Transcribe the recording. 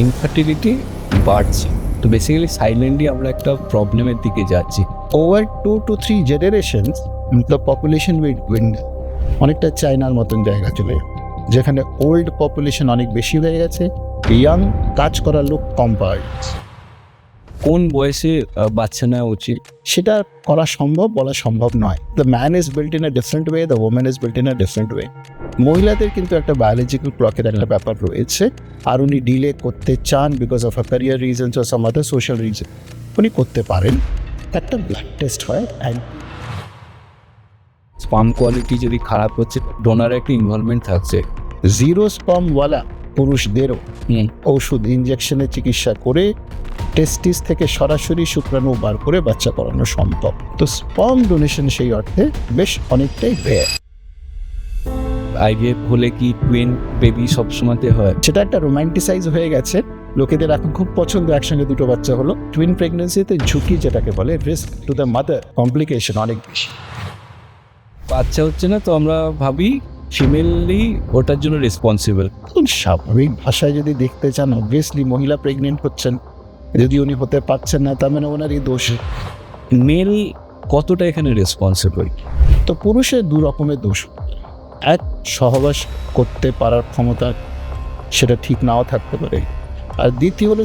Infertility বাড়ছে। তো basically silently আমরা একটা প্রবলেমের দিকে যাচ্ছি। Over 2 to 3 generations, the population will dwindle. অনেকটা চায়নার মতন জায়গা চলে যাবে, যেখানে ওল্ড পপুলেশন অনেক বেশি হয়ে গেছে, ইয়াং কাজ করার লোক কম পাওয়া যাচ্ছে। কোন বয়সে বাচ্চা নেওয়া উচিত? সেটা করা সম্ভব বলা সম্ভব নয়। The man is built in a different way, the women is built in a different way. মহিলাদের কিন্তু একটা বায়োলজিক্যাল ক্লকের একটা ব্যাপার রয়েছে, আর উনি ডিলে করতে চান because of a career reasons or some other social reason, উনি করতে পারেন। একটা ব্লাড টেস্ট হয় অ্যান্ড স্পাম কোয়ালিটি যদি খারাপ হচ্ছে, ডোনারের একটা ইনভলভমেন্ট থাকছে। জিরো স্পামওয়ালা পুরুষদেরও ওষুধ ইনজেকশনে চিকিৎসা করে টেস্টিস থেকে সরাসরি শুক্রাণু বার করে বাচ্চা করানো সম্ভব। তো স্পাম ডোনেশন সেই অর্থে বেশ অনেকটাই রেয়ার। আইভিএফ হলে কি টুইন বেবি সবসময়তে হয়? সেটা একটা রোম্যান্টিসাইজ হয়ে গেছে, লোকেদের এখন খুব পছন্দ একসঙ্গে দুটো বাচ্চা হলো। টুইন প্রেগনেন্সিতে ঝুঁকি যেটাকে বলে, risk to the mother, complication অনেক বেশি। বাচ্চা হচ্ছে না, তো আমরা ভাবি ফিমেলই ওটার জন্য রেসপন্সিবল। এখন স্বাভাবিক ভাষায় যদি দেখতে চান, অবভিয়াসলি মহিলা প্রেগনেন্ট হচ্ছেন, যদি উনি হতে পারছেন না তার মানে ওনারই দোষ। মেল কতটা এখানে রেসপন্সিবল? তো পুরুষের দু রকমের দোষ। এক, সহবাস করতে পারার ক্ষমতা সেটা ঠিক নাও থাকতে পারে, আর দ্বিতীয় হলো